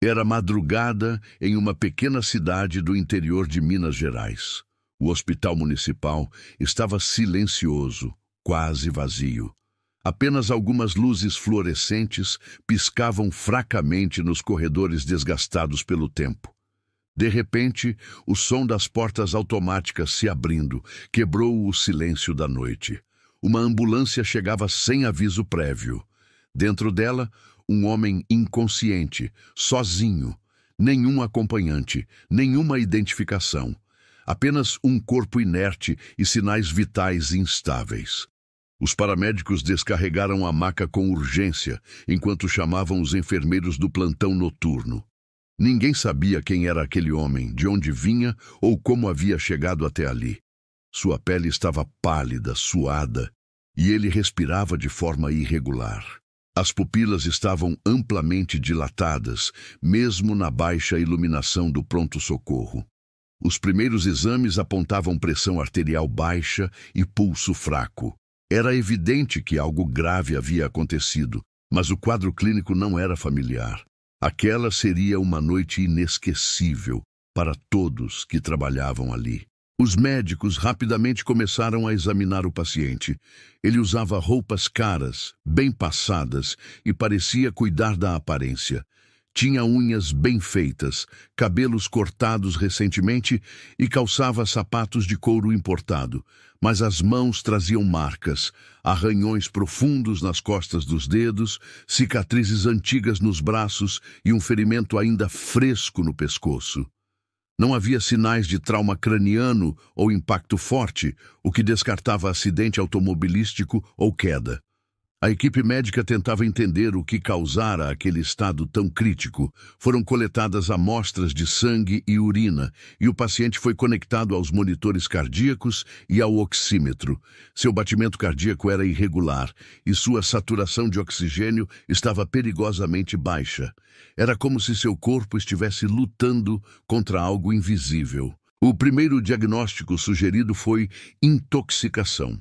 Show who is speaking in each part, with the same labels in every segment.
Speaker 1: Era madrugada em uma pequena cidade do interior de Minas Gerais. O hospital municipal estava silencioso, quase vazio. Apenas algumas luzes fluorescentes piscavam fracamente nos corredores desgastados pelo tempo. De repente, o som das portas automáticas se abrindo quebrou o silêncio da noite. Uma ambulância chegava sem aviso prévio. Dentro dela, um homem inconsciente, sozinho, nenhum acompanhante, nenhuma identificação. Apenas um corpo inerte e sinais vitais instáveis. Os paramédicos descarregaram a maca com urgência, enquanto chamavam os enfermeiros do plantão noturno. Ninguém sabia quem era aquele homem, de onde vinha ou como havia chegado até ali. Sua pele estava pálida, suada, e ele respirava de forma irregular. As pupilas estavam amplamente dilatadas, mesmo na baixa iluminação do pronto-socorro. Os primeiros exames apontavam pressão arterial baixa e pulso fraco. Era evidente que algo grave havia acontecido, mas o quadro clínico não era familiar. Aquela seria uma noite inesquecível para todos que trabalhavam ali. Os médicos rapidamente começaram a examinar o paciente. Ele usava roupas caras, bem passadas, e parecia cuidar da aparência. Tinha unhas bem feitas, cabelos cortados recentemente e calçava sapatos de couro importado. Mas as mãos traziam marcas, arranhões profundos nas costas dos dedos, cicatrizes antigas nos braços e um ferimento ainda fresco no pescoço. Não havia sinais de trauma craniano ou impacto forte, o que descartava acidente automobilístico ou queda. A equipe médica tentava entender o que causara aquele estado tão crítico. Foram coletadas amostras de sangue e urina, e o paciente foi conectado aos monitores cardíacos e ao oxímetro. Seu batimento cardíaco era irregular, e sua saturação de oxigênio estava perigosamente baixa. Era como se seu corpo estivesse lutando contra algo invisível. O primeiro diagnóstico sugerido foi intoxicação.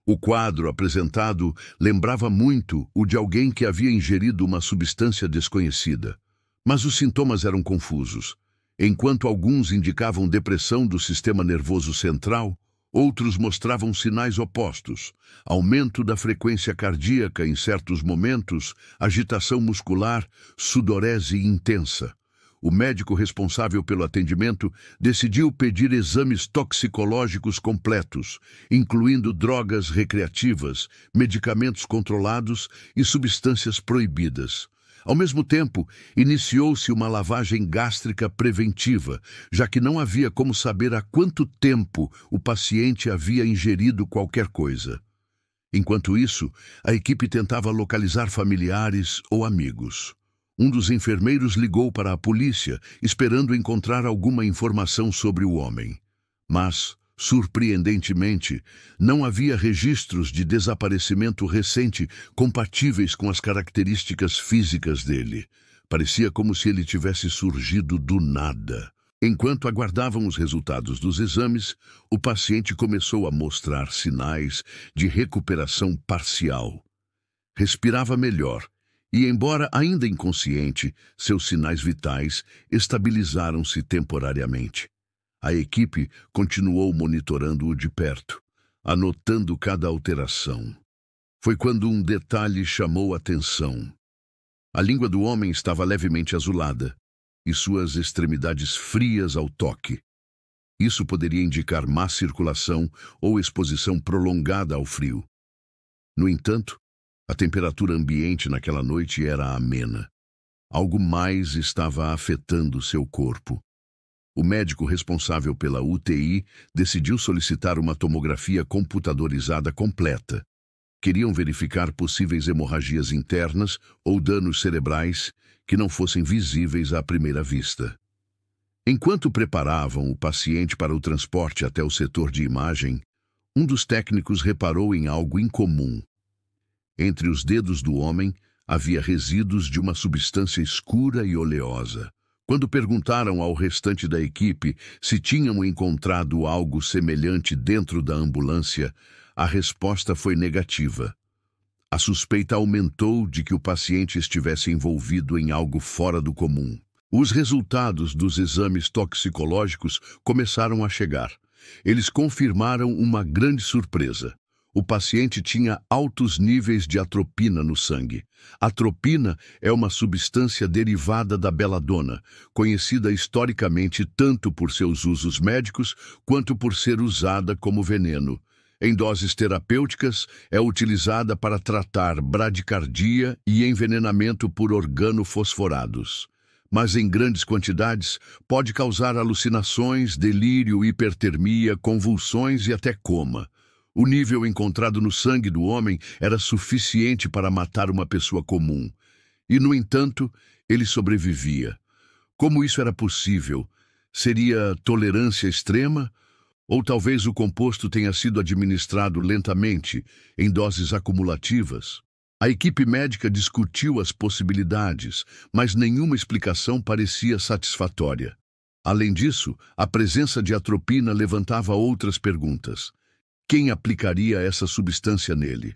Speaker 1: O quadro apresentado lembrava muito o de alguém que havia ingerido uma substância desconhecida. Mas os sintomas eram confusos. Enquanto alguns indicavam depressão do sistema nervoso central, outros mostravam sinais opostos: aumento da frequência cardíaca em certos momentos, agitação muscular, sudorese intensa. O médico responsável pelo atendimento decidiu pedir exames toxicológicos completos, incluindo drogas recreativas, medicamentos controlados e substâncias proibidas. Ao mesmo tempo, iniciou-se uma lavagem gástrica preventiva, já que não havia como saber há quanto tempo o paciente havia ingerido qualquer coisa. Enquanto isso, a equipe tentava localizar familiares ou amigos. Um dos enfermeiros ligou para a polícia, esperando encontrar alguma informação sobre o homem. Mas, surpreendentemente, não havia registros de desaparecimento recente compatíveis com as características físicas dele. Parecia como se ele tivesse surgido do nada. Enquanto aguardavam os resultados dos exames, o paciente começou a mostrar sinais de recuperação parcial. Respirava melhor. E, embora ainda inconsciente, seus sinais vitais estabilizaram-se temporariamente. A equipe continuou monitorando-o de perto, anotando cada alteração. Foi quando um detalhe chamou a atenção. A língua do homem estava levemente azulada, e suas extremidades frias ao toque. Isso poderia indicar má circulação ou exposição prolongada ao frio. No entanto, a temperatura ambiente naquela noite era amena. Algo mais estava afetando seu corpo. O médico responsável pela UTI decidiu solicitar uma tomografia computadorizada completa. Queriam verificar possíveis hemorragias internas ou danos cerebrais que não fossem visíveis à primeira vista. Enquanto preparavam o paciente para o transporte até o setor de imagem, um dos técnicos reparou em algo incomum. Entre os dedos do homem havia resíduos de uma substância escura e oleosa. Quando perguntaram ao restante da equipe se tinham encontrado algo semelhante dentro da ambulância, a resposta foi negativa. A suspeita aumentou de que o paciente estivesse envolvido em algo fora do comum. Os resultados dos exames toxicológicos começaram a chegar. Eles confirmaram uma grande surpresa. O paciente tinha altos níveis de atropina no sangue. Atropina é uma substância derivada da beladona, conhecida historicamente tanto por seus usos médicos quanto por ser usada como veneno. Em doses terapêuticas, é utilizada para tratar bradicardia e envenenamento por organofosforados. Mas em grandes quantidades, pode causar alucinações, delírio, hipertermia, convulsões e até coma. O nível encontrado no sangue do homem era suficiente para matar uma pessoa comum. E, no entanto, ele sobrevivia. Como isso era possível? Seria tolerância extrema? Ou talvez o composto tenha sido administrado lentamente, em doses acumulativas? A equipe médica discutiu as possibilidades, mas nenhuma explicação parecia satisfatória. Além disso, a presença de atropina levantava outras perguntas. Quem aplicaria essa substância nele?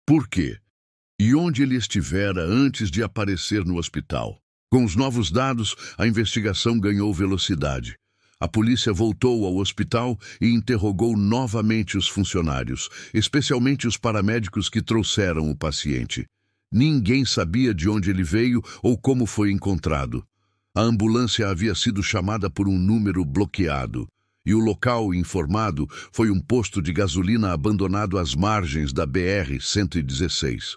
Speaker 1: Por quê? E onde ele estivera antes de aparecer no hospital? Com os novos dados, a investigação ganhou velocidade. A polícia voltou ao hospital e interrogou novamente os funcionários, especialmente os paramédicos que trouxeram o paciente. Ninguém sabia de onde ele veio ou como foi encontrado. A ambulância havia sido chamada por um número bloqueado. E o local informado foi um posto de gasolina abandonado às margens da BR-116.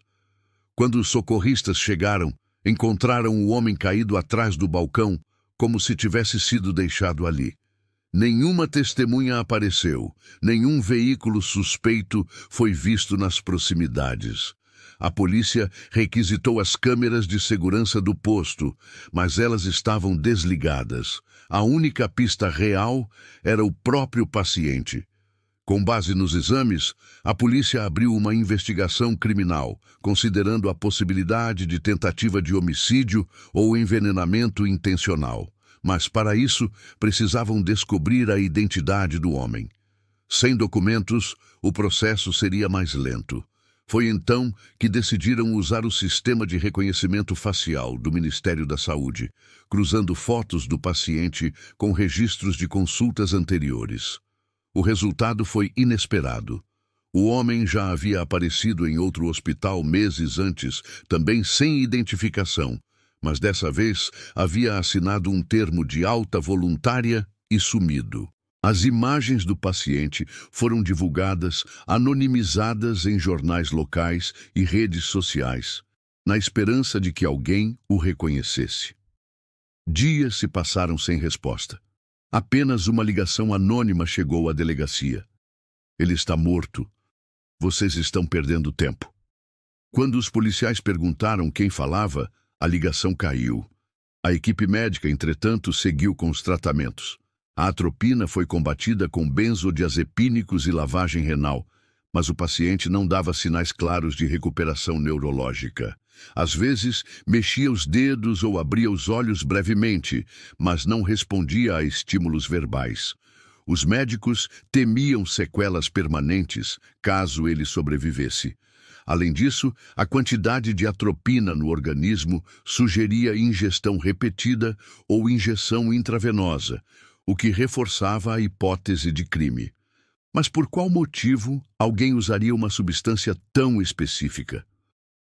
Speaker 1: Quando os socorristas chegaram, encontraram o homem caído atrás do balcão, como se tivesse sido deixado ali. Nenhuma testemunha apareceu, nenhum veículo suspeito foi visto nas proximidades. A polícia requisitou as câmeras de segurança do posto, mas elas estavam desligadas. A única pista real era o próprio paciente. Com base nos exames, a polícia abriu uma investigação criminal, considerando a possibilidade de tentativa de homicídio ou envenenamento intencional. Mas, para isso, precisavam descobrir a identidade do homem. Sem documentos, o processo seria mais lento. Foi então que decidiram usar o sistema de reconhecimento facial do Ministério da Saúde, cruzando fotos do paciente com registros de consultas anteriores. O resultado foi inesperado. O homem já havia aparecido em outro hospital meses antes, também sem identificação, mas dessa vez havia assinado um termo de alta voluntária e sumido. As imagens do paciente foram divulgadas, anonimizadas em jornais locais e redes sociais, na esperança de que alguém o reconhecesse. Dias se passaram sem resposta. Apenas uma ligação anônima chegou à delegacia. Ele está morto. Vocês estão perdendo tempo. Quando os policiais perguntaram quem falava, a ligação caiu. A equipe médica, entretanto, seguiu com os tratamentos. A atropina foi combatida com benzodiazepínicos e lavagem renal, mas o paciente não dava sinais claros de recuperação neurológica. Às vezes, mexia os dedos ou abria os olhos brevemente, mas não respondia a estímulos verbais. Os médicos temiam sequelas permanentes, caso ele sobrevivesse. Além disso, a quantidade de atropina no organismo sugeria ingestão repetida ou injeção intravenosa, o que reforçava a hipótese de crime. Mas por qual motivo alguém usaria uma substância tão específica?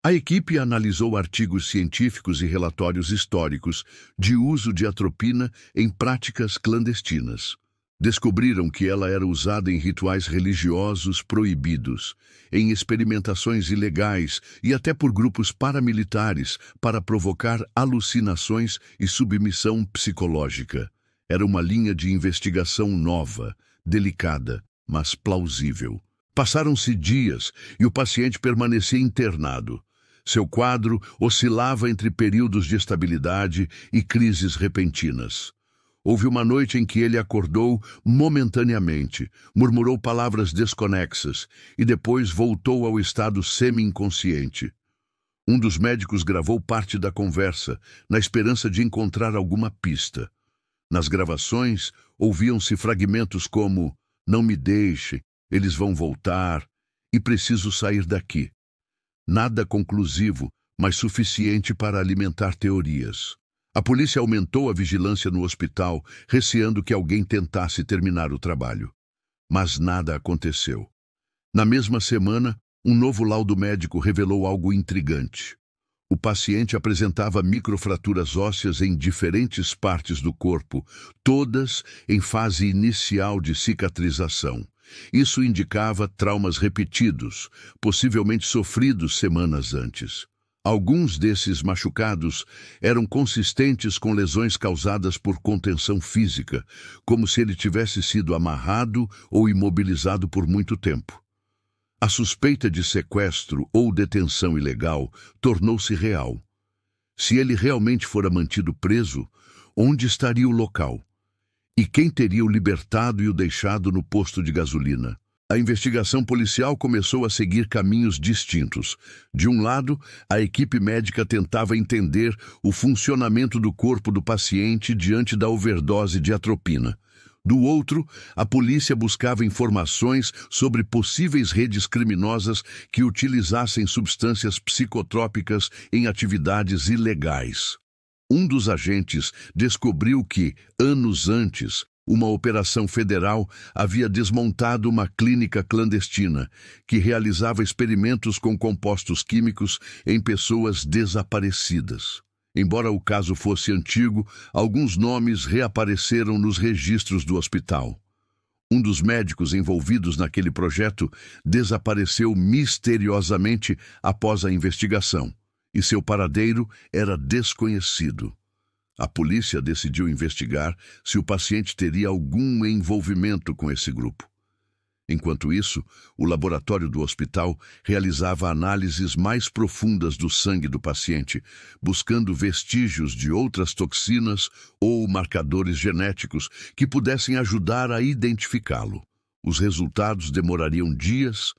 Speaker 1: A equipe analisou artigos científicos e relatórios históricos de uso de atropina em práticas clandestinas. Descobriram que ela era usada em rituais religiosos proibidos, em experimentações ilegais e até por grupos paramilitares para provocar alucinações e submissão psicológica. Era uma linha de investigação nova, delicada, mas plausível. Passaram-se dias e o paciente permanecia internado. Seu quadro oscilava entre períodos de estabilidade e crises repentinas. Houve uma noite em que ele acordou momentaneamente, murmurou palavras desconexas e depois voltou ao estado semi-inconsciente. Um dos médicos gravou parte da conversa, na esperança de encontrar alguma pista. Nas gravações, ouviam-se fragmentos como "Não me deixe, eles vão voltar" e "Preciso sair daqui". Nada conclusivo, mas suficiente para alimentar teorias. A polícia aumentou a vigilância no hospital, receando que alguém tentasse terminar o trabalho. Mas nada aconteceu. Na mesma semana, um novo laudo médico revelou algo intrigante. O paciente apresentava microfraturas ósseas em diferentes partes do corpo, todas em fase inicial de cicatrização. Isso indicava traumas repetidos, possivelmente sofridos semanas antes. Alguns desses machucados eram consistentes com lesões causadas por contenção física, como se ele tivesse sido amarrado ou imobilizado por muito tempo. A suspeita de sequestro ou detenção ilegal tornou-se real. Se ele realmente fora mantido preso, onde estaria o local? E quem teria o libertado e o deixado no posto de gasolina? A investigação policial começou a seguir caminhos distintos. De um lado, a equipe médica tentava entender o funcionamento do corpo do paciente diante da overdose de atropina. Do outro, a polícia buscava informações sobre possíveis redes criminosas que utilizassem substâncias psicotrópicas em atividades ilegais. Um dos agentes descobriu que, anos antes, uma operação federal havia desmontado uma clínica clandestina que realizava experimentos com compostos químicos em pessoas desaparecidas. Embora o caso fosse antigo, alguns nomes reapareceram nos registros do hospital. Um dos médicos envolvidos naquele projeto desapareceu misteriosamente após a investigação, e seu paradeiro era desconhecido. A polícia decidiu investigar se o paciente teria algum envolvimento com esse grupo. Enquanto isso, o laboratório do hospital realizava análises mais profundas do sangue do paciente, buscando vestígios de outras toxinas ou marcadores genéticos que pudessem ajudar a identificá-lo. Os resultados demorariam dias,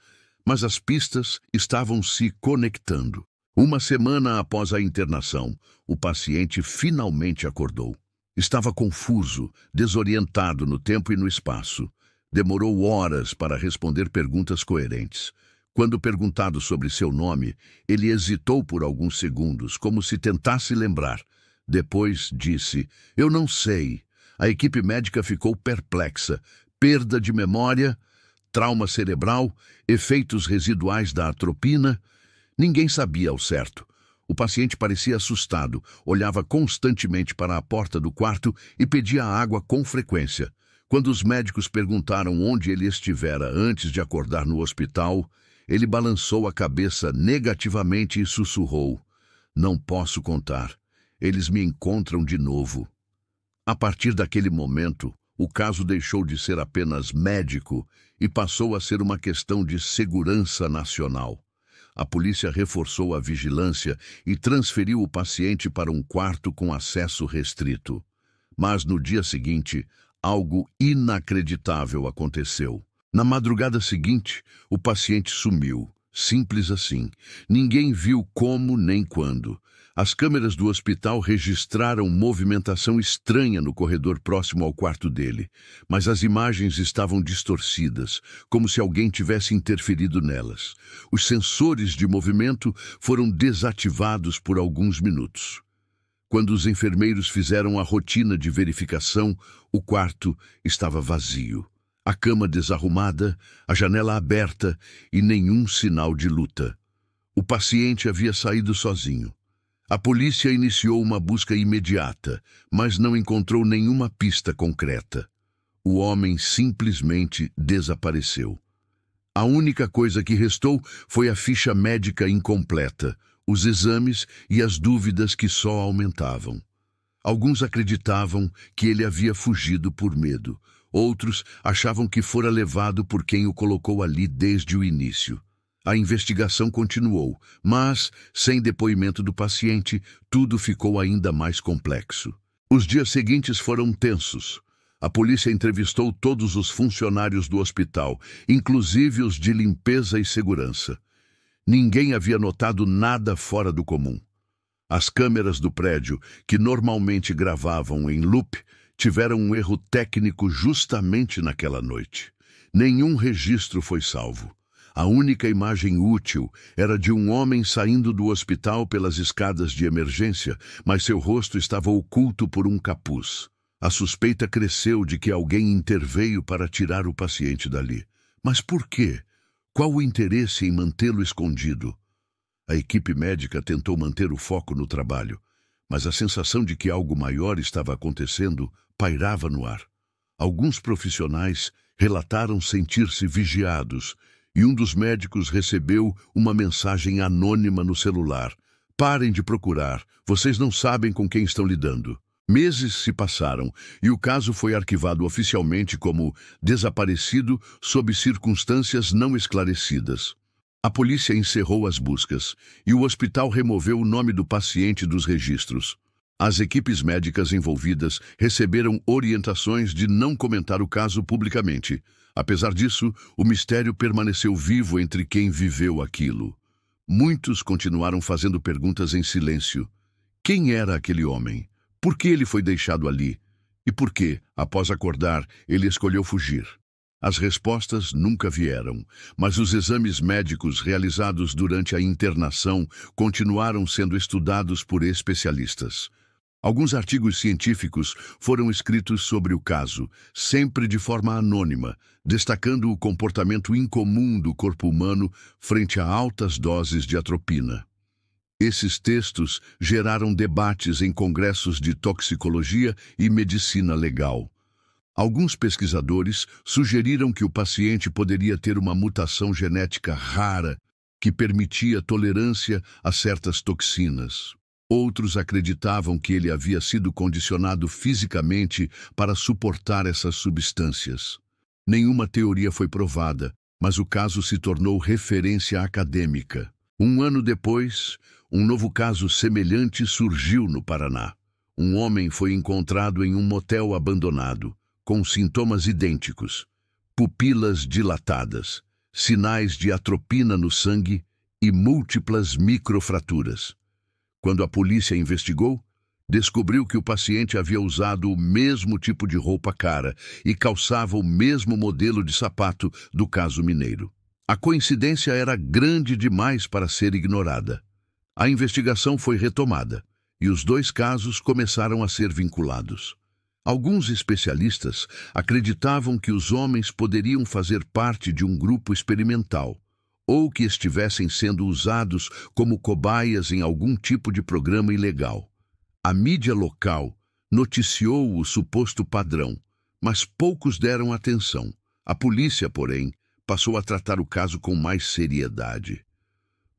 Speaker 1: mas as pistas estavam se conectando. Uma semana após a internação, o paciente finalmente acordou. Estava confuso, desorientado no tempo e no espaço. Demorou horas para responder perguntas coerentes. Quando perguntado sobre seu nome, ele hesitou por alguns segundos, como se tentasse lembrar. Depois disse: "Eu não sei." A equipe médica ficou perplexa. Perda de memória, trauma cerebral, efeitos residuais da atropina. Ninguém sabia ao certo. O paciente parecia assustado, olhava constantemente para a porta do quarto e pedia água com frequência. Quando os médicos perguntaram onde ele estivera antes de acordar no hospital, ele balançou a cabeça negativamente e sussurrou: "Não posso contar. Eles me encontram de novo." A partir daquele momento, o caso deixou de ser apenas médico e passou a ser uma questão de segurança nacional. A polícia reforçou a vigilância e transferiu o paciente para um quarto com acesso restrito. Mas no dia seguinte, algo inacreditável aconteceu. Na madrugada seguinte, o paciente sumiu. Simples assim. Ninguém viu como nem quando. As câmeras do hospital registraram movimentação estranha no corredor próximo ao quarto dele, mas as imagens estavam distorcidas, como se alguém tivesse interferido nelas. Os sensores de movimento foram desativados por alguns minutos. Quando os enfermeiros fizeram a rotina de verificação, o quarto estava vazio. A cama desarrumada, a janela aberta e nenhum sinal de luta. O paciente havia saído sozinho. A polícia iniciou uma busca imediata, mas não encontrou nenhuma pista concreta. O homem simplesmente desapareceu. A única coisa que restou foi a ficha médica incompleta, os exames e as dúvidas que só aumentavam. Alguns acreditavam que ele havia fugido por medo. Outros achavam que fora levado por quem o colocou ali desde o início. A investigação continuou, mas, sem depoimento do paciente, tudo ficou ainda mais complexo. Os dias seguintes foram tensos. A polícia entrevistou todos os funcionários do hospital, inclusive os de limpeza e segurança. Ninguém havia notado nada fora do comum. As câmeras do prédio, que normalmente gravavam em loop, tiveram um erro técnico justamente naquela noite. Nenhum registro foi salvo. A única imagem útil era de um homem saindo do hospital pelas escadas de emergência, mas seu rosto estava oculto por um capuz. A suspeita cresceu de que alguém interveio para tirar o paciente dali. Mas por quê? Qual o interesse em mantê-lo escondido? A equipe médica tentou manter o foco no trabalho, mas a sensação de que algo maior estava acontecendo pairava no ar. Alguns profissionais relataram sentir-se vigiados, e um dos médicos recebeu uma mensagem anônima no celular. Parem de procurar, vocês não sabem com quem estão lidando. Meses se passaram e o caso foi arquivado oficialmente como desaparecido sob circunstâncias não esclarecidas. A polícia encerrou as buscas e o hospital removeu o nome do paciente dos registros. As equipes médicas envolvidas receberam orientações de não comentar o caso publicamente. Apesar disso, o mistério permaneceu vivo entre quem viveu aquilo. Muitos continuaram fazendo perguntas em silêncio. Quem era aquele homem? Por que ele foi deixado ali? E por que, após acordar, ele escolheu fugir? As respostas nunca vieram, mas os exames médicos realizados durante a internação continuaram sendo estudados por especialistas. Alguns artigos científicos foram escritos sobre o caso, sempre de forma anônima, destacando o comportamento incomum do corpo humano frente a altas doses de atropina. Esses textos geraram debates em congressos de toxicologia e medicina legal. Alguns pesquisadores sugeriram que o paciente poderia ter uma mutação genética rara que permitia tolerância a certas toxinas. Outros acreditavam que ele havia sido condicionado fisicamente para suportar essas substâncias. Nenhuma teoria foi provada, mas o caso se tornou referência acadêmica. Um ano depois, um novo caso semelhante surgiu no Paraná. Um homem foi encontrado em um motel abandonado, com sintomas idênticos: pupilas dilatadas, sinais de atropina no sangue e múltiplas microfraturas. Quando a polícia investigou, descobriu que o paciente havia usado o mesmo tipo de roupa cara e calçava o mesmo modelo de sapato do caso mineiro. A coincidência era grande demais para ser ignorada. A investigação foi retomada e os dois casos começaram a ser vinculados. Alguns especialistas acreditavam que os homens poderiam fazer parte de um grupo experimental, ou que estivessem sendo usados como cobaias em algum tipo de programa ilegal. A mídia local noticiou o suposto padrão, mas poucos deram atenção. A polícia, porém, passou a tratar o caso com mais seriedade.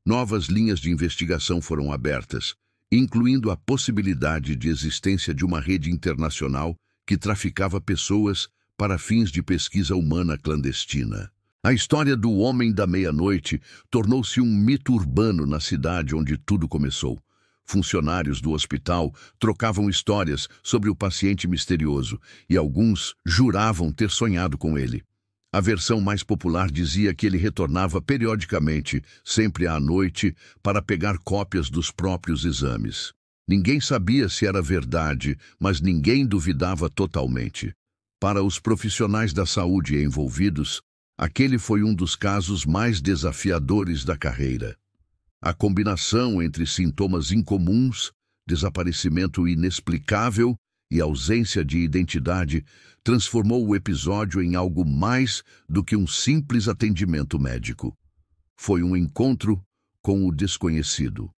Speaker 1: Novas linhas de investigação foram abertas, incluindo a possibilidade de existência de uma rede internacional que traficava pessoas para fins de pesquisa humana clandestina. A história do Homem da Meia-Noite tornou-se um mito urbano na cidade onde tudo começou. Funcionários do hospital trocavam histórias sobre o paciente misterioso e alguns juravam ter sonhado com ele. A versão mais popular dizia que ele retornava periodicamente, sempre à noite, para pegar cópias dos próprios exames. Ninguém sabia se era verdade, mas ninguém duvidava totalmente. Para os profissionais da saúde envolvidos, aquele foi um dos casos mais desafiadores da carreira. A combinação entre sintomas incomuns, desaparecimento inexplicável e ausência de identidade transformou o episódio em algo mais do que um simples atendimento médico. Foi um encontro com o desconhecido.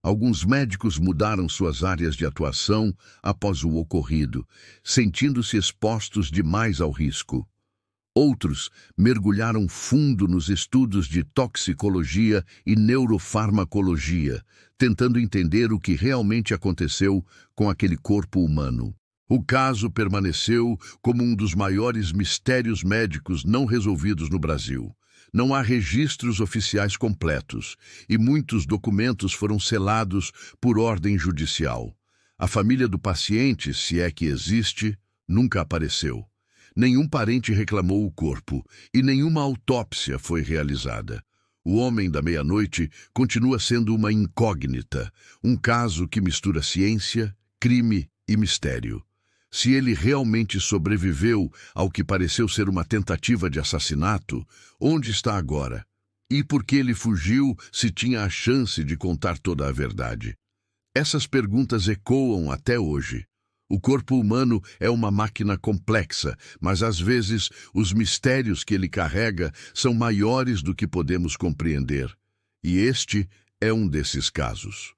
Speaker 1: Alguns médicos mudaram suas áreas de atuação após o ocorrido, sentindo-se expostos demais ao risco. Outros mergulharam fundo nos estudos de toxicologia e neurofarmacologia, tentando entender o que realmente aconteceu com aquele corpo humano. O caso permaneceu como um dos maiores mistérios médicos não resolvidos no Brasil. Não há registros oficiais completos e muitos documentos foram selados por ordem judicial. A família do paciente, se é que existe, nunca apareceu. Nenhum parente reclamou o corpo e nenhuma autópsia foi realizada. O Homem da Meia-Noite continua sendo uma incógnita, um caso que mistura ciência, crime e mistério. Se ele realmente sobreviveu ao que pareceu ser uma tentativa de assassinato, onde está agora? E por que ele fugiu se tinha a chance de contar toda a verdade? Essas perguntas ecoam até hoje. O corpo humano é uma máquina complexa, mas às vezes os mistérios que ele carrega são maiores do que podemos compreender. E este é um desses casos.